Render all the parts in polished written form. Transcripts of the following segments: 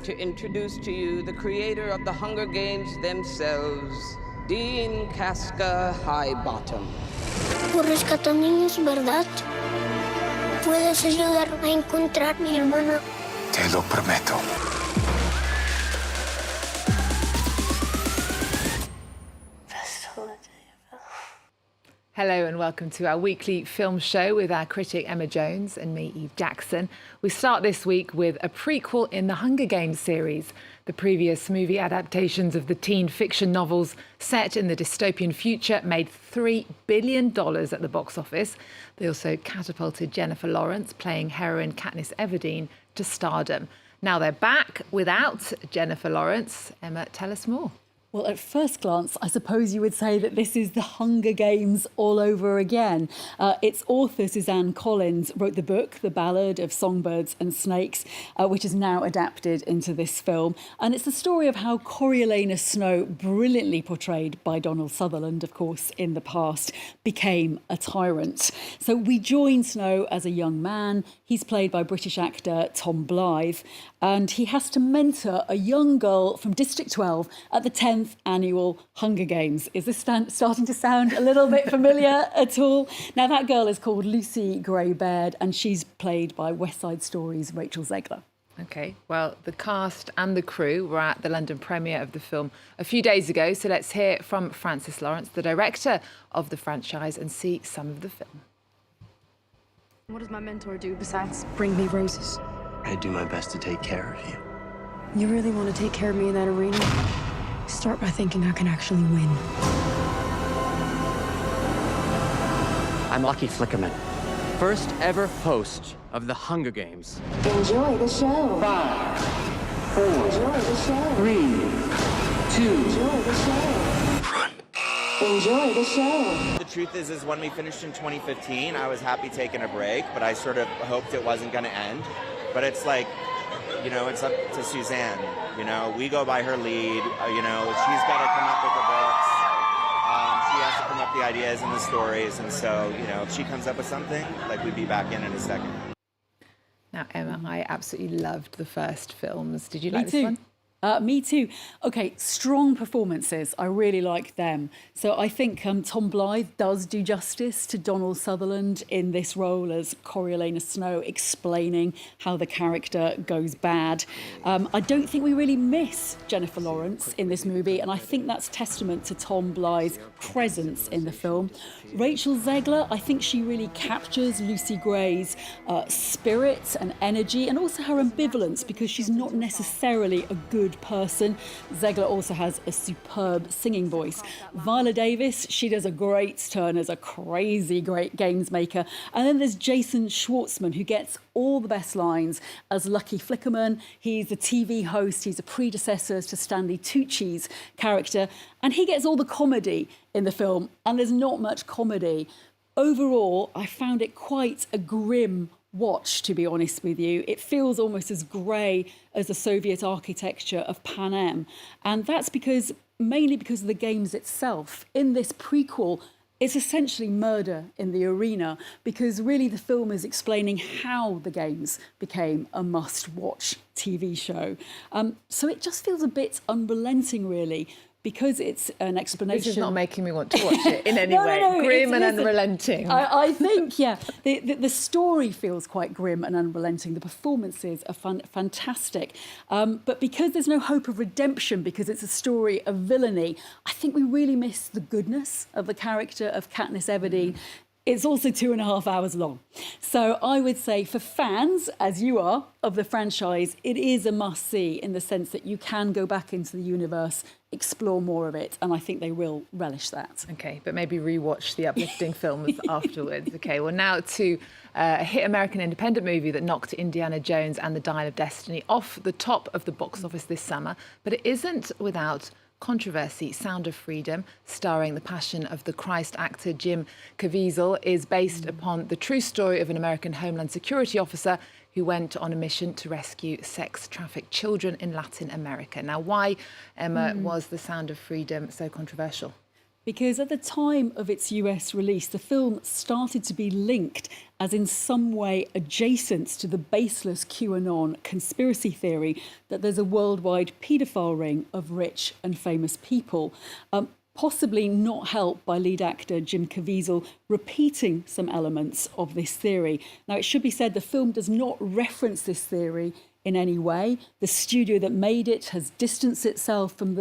to introduce to you the creator of the Hunger Games themselves, Dean Casca Highbottom. Por rescatar niños, ¿verdad? ¿Puedes ayudarme a encontrar a mi hermana? Te lo prometo. Hello and welcome to our weekly film show with our critic Emma Jones and me, Eve Jackson. We start this week with a prequel in the Hunger Games series. The previous movie adaptations of the teen fiction novels set in the dystopian future made $3 billion at the box office. They also catapulted Jennifer Lawrence, playing heroine Katniss Everdeen, to stardom. Now they're back without Jennifer Lawrence. Emma, tell us more. Well, at first glance, I suppose you would say that this is the Hunger Games all over again. Its author, Suzanne Collins, wrote the book, The Ballad of Songbirds and Snakes, which is now adapted into this film. And it's the story of how Coriolanus Snow, brilliantly portrayed by Donald Sutherland, of course, in the past, became a tyrant. So we join Snow as a young man. He's played by British actor Tom Blythe, and he has to mentor a young girl from District 12 at the 10th annual Hunger Games. Is this starting to sound a little bit familiar at all? Now, that girl is called Lucy Gray-Baird, and she's played by West Side Story's Rachel Zegler. OK, well, the cast and the crew were at the London premiere of the film a few days ago, so let's hear from Francis Lawrence, the director of the franchise, and see some of the film. What does my mentor do besides bring me roses? I do my best to take care of you. You really want to take care of me in that arena? Start by thinking I can actually win. I'm Lucky Flickerman, first ever host of the Hunger Games. Enjoy the show. 5, 4, Enjoy the show. 3, 2. Enjoy the show. Run. Enjoy the show. The truth is when we finished in 2015, I was happy taking a break, but I sort of hoped it wasn't going to end. But it's like, you know, it's up to Suzanne. You know, we go by her lead. You know, she's got to come up with the books. She has to come up with the ideas and the stories. And so, you know, if she comes up with something, like, we'd be back in a second. Now, Emma, I absolutely loved the first films. Did you like Me this too. one? Me too. OK, strong performances. I really like them. So I think Tom Blythe does do justice to Donald Sutherland in this role as Coriolanus Snow, explaining how the character goes bad. I don't think we really miss Jennifer Lawrence in this movie, and I think that's testament to Tom Blythe's presence in the film. Rachel Zegler, I think she really captures Lucy Gray's spirit and energy, and also her ambivalence, because she's not necessarily a good person. Zegler also has a superb singing voice. Viola Davis, she does a great turn as a crazy great games maker. And then there's Jason Schwartzman, who gets all the best lines as Lucky Flickerman. He's a TV host. He's a predecessor to Stanley Tucci's character. And he gets all the comedy in the film. And there's not much comedy. Overall, I found it quite a grim watch, to be honest with you. It feels almost as grey as the Soviet architecture of Pan Am. And that's mainly because of the games itself. In this prequel, it's essentially murder in the arena, because really the film is explaining how the games became a must-watch TV show. So it just feels a bit unrelenting, really, because it's an explanation. This is not making me want to watch it in any way. No, grim and unrelenting. I think, yeah, the story feels quite grim and unrelenting. The performances are fantastic. But because there's no hope of redemption, because it's a story of villainy, I think we really miss the goodness of the character of Katniss Everdeen. It's also 2.5 hours long. So I would say for fans, as you are, of the franchise, it is a must-see in the sense that you can go back into the universe, explore more of it, and I think they will relish that. OK, but maybe rewatch the uplifting films afterwards. OK, well, now to a hit American independent movie that knocked Indiana Jones and the Dial of Destiny off the top of the box office this summer, but it isn't without controversy. Sound of Freedom, starring the Passion of the Christ actor Jim Caviezel, is based upon the true story of an American Homeland Security officer who went on a mission to rescue sex-trafficked children in Latin America. Now, why, Emma, was The Sound of Freedom so controversial? because at the time of its US release, the film started to be linked as in some way adjacent to the baseless QAnon conspiracy theory that there's a worldwide paedophile ring of rich and famous people. Possibly not helped by lead actor Jim Caviezel repeating some elements of this theory. Now, it should be said the film does not reference this theory in any way. The studio that made it has distanced itself from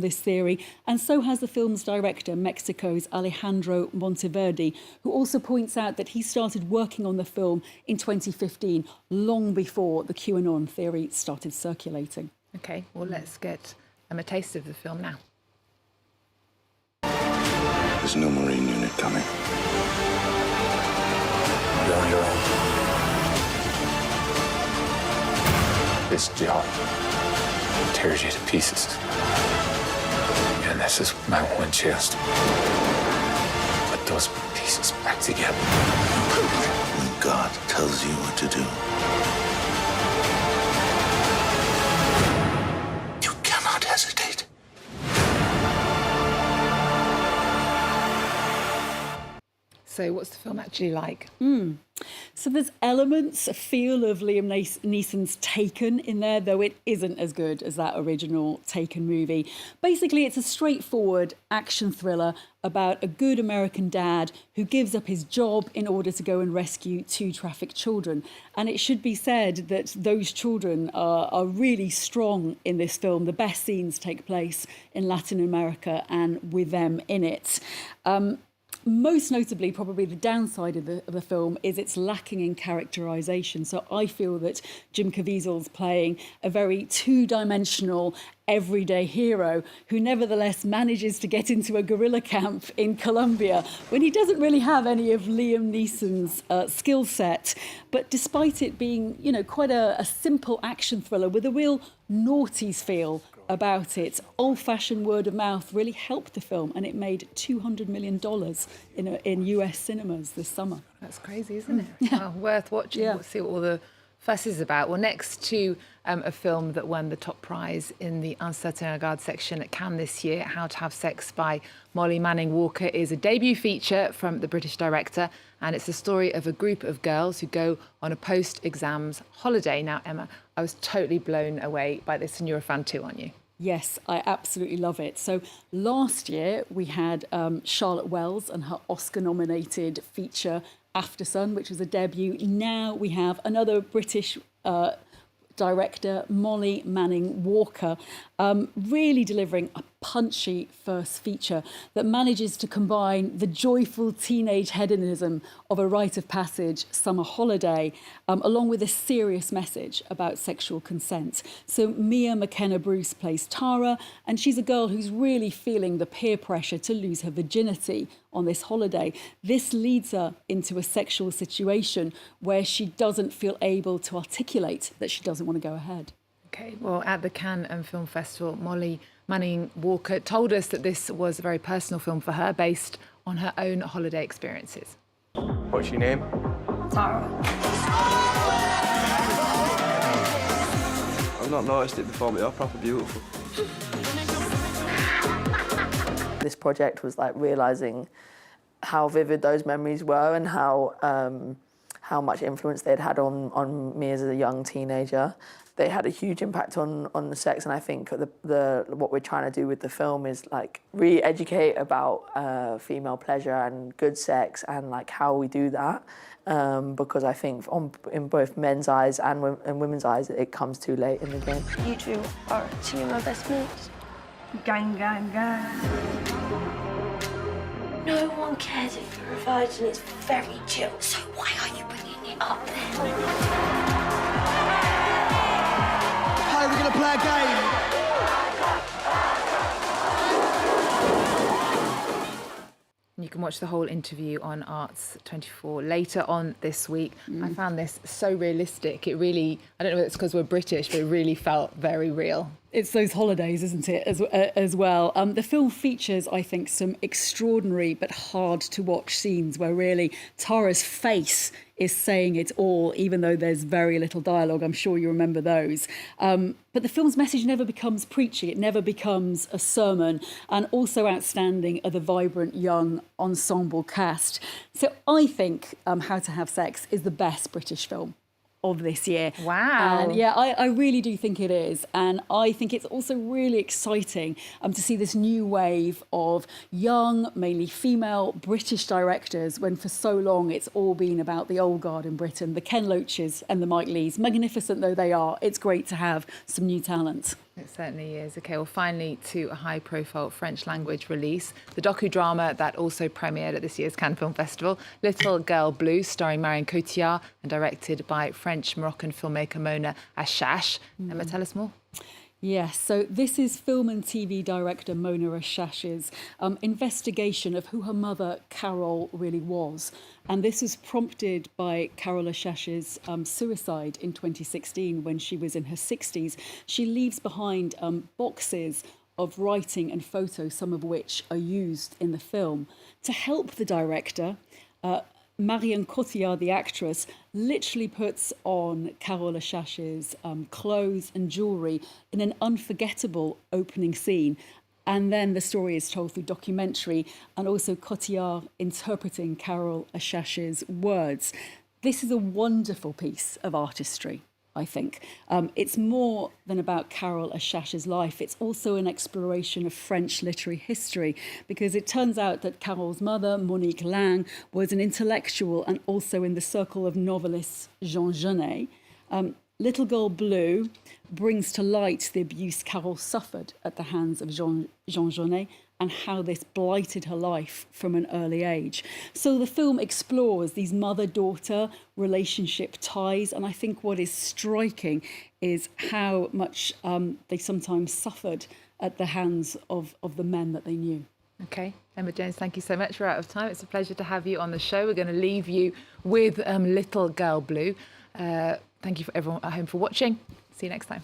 this theory, and so has the film's director, Mexico's Alejandro Monteverde, who also points out that he started working on the film in 2015, long before the QAnon theory started circulating. OK, well, let's get a taste of the film now. There's no Marine unit coming. You're on your own. This job tears you to pieces. And this is my one chance to put those pieces back together. When God tells you what to do, you cannot hesitate. So what's the film actually like? So there's elements, a feel of Liam Neeson's Taken in there, though it isn't as good as that original Taken movie. Basically, it's a straightforward action thriller about a good American dad who gives up his job in order to go and rescue 2 trafficked children. And it should be said that those children are really strong in this film. The best scenes take place in Latin America and with them in it. Most notably, probably the downside of the film is it's lacking in characterisation. So I feel that Jim Caviezel's playing a very two-dimensional, everyday hero who nevertheless manages to get into a guerrilla camp in Colombia when he doesn't really have any of Liam Neeson's skill set. But despite it being, you know, quite a simple action thriller with a real noughties feel about it, old-fashioned word of mouth really helped the film, and it made $200 million in US cinemas this summer. That's crazy, isn't it? Yeah. Well, worth watching. Yeah. We'll see what all the fuss is about. Well, next to a film that won the top prize in the Un Certain Regard section at Cannes this year, How to Have Sex by Molly Manning Walker, is a debut feature from the British director, and it's the story of a group of girls who go on a post-exams holiday. Now, Emma, I was totally blown away by this, and you're a fan too, aren't you? Yes, I absolutely love it. So last year we had Charlotte Wells and her Oscar-nominated feature After Sun, which was a debut. Now we have another British director, Molly Manning Walker, really delivering a punchy first feature that manages to combine the joyful teenage hedonism of a rite of passage summer holiday, along with a serious message about sexual consent. So Mia McKenna-Bruce plays Tara, and she's a girl who's really feeling the peer pressure to lose her virginity on this holiday. This leads her into a sexual situation where she doesn't feel able to articulate that she doesn't want to go ahead. OK, well, at the Cannes Film Festival, Molly Manning Walker told us that this was a very personal film for her, based on her own holiday experiences. What's your name? Tara. I've not noticed it before, but you're proper beautiful. This project was like realising how vivid those memories were and how much influence they'd had on me as a young teenager. They had a huge impact on the sex, and I think what we're trying to do with the film is like re-educate about female pleasure and good sex and like how we do that, because I think in both men's eyes and women's eyes it comes too late in the game. You two are two of my best mates. Gang, gang, gang. No one cares if you're a virgin. It's very chill. So why are you bringing it up then? Hey, we're going to play a game. You can watch the whole interview on Arts 24 later on this week. I found this so realistic. It really, I don't know if it's because we're British, but it really felt very real. It's those holidays, isn't it, as well? The film features, I think, some extraordinary but hard to watch scenes where really Tara's face is saying it all, even though there's very little dialogue. I'm sure you remember those. But the film's message never becomes preachy. It never becomes a sermon. And also outstanding are the vibrant young ensemble cast. So I think How to Have Sex is the best British film of this year. Wow. And yeah, I really do think it is. And I think it's also really exciting to see this new wave of young, mainly female British directors, when for so long it's all been about the old guard in Britain, the Ken Loaches and the Mike Lees. Magnificent though they are, it's great to have some new talent. It certainly is. OK, well, finally to a high-profile French language release, the docudrama that also premiered at this year's Cannes Film Festival, Little Girl Blue, starring Marion Cotillard and directed by French-Moroccan filmmaker Mona Achache. Emma, tell us more. Yes, so this is film and TV director Mona Achache's investigation of who her mother, Carol, really was. And this was prompted by Carol Achache's suicide in 2016 when she was in her 60s. She leaves behind boxes of writing and photos, some of which are used in the film. To help the director, Marion Cotillard, the actress, literally puts on Carol Achache's clothes and jewellery in an unforgettable opening scene. And then the story is told through documentary and also Cotillard interpreting Carol Achache's words. This is a wonderful piece of artistry, I think. It's more than about Carol Achache's life. It's also an exploration of French literary history, because it turns out that Carol's mother, Monique Lang, was an intellectual and also in the circle of novelist Jean Genet. Little Girl Blue brings to light the abuse Carol suffered at the hands of Jean Genet and how this blighted her life from an early age. So the film explores these mother-daughter relationship ties, and I think what is striking is how much they sometimes suffered at the hands of the men that they knew. OK, Emma Jones, thank you so much. We're out of time. It's a pleasure to have you on the show. We're going to leave you with Little Girl Blue. Thank you for everyone at home for watching. See you next time.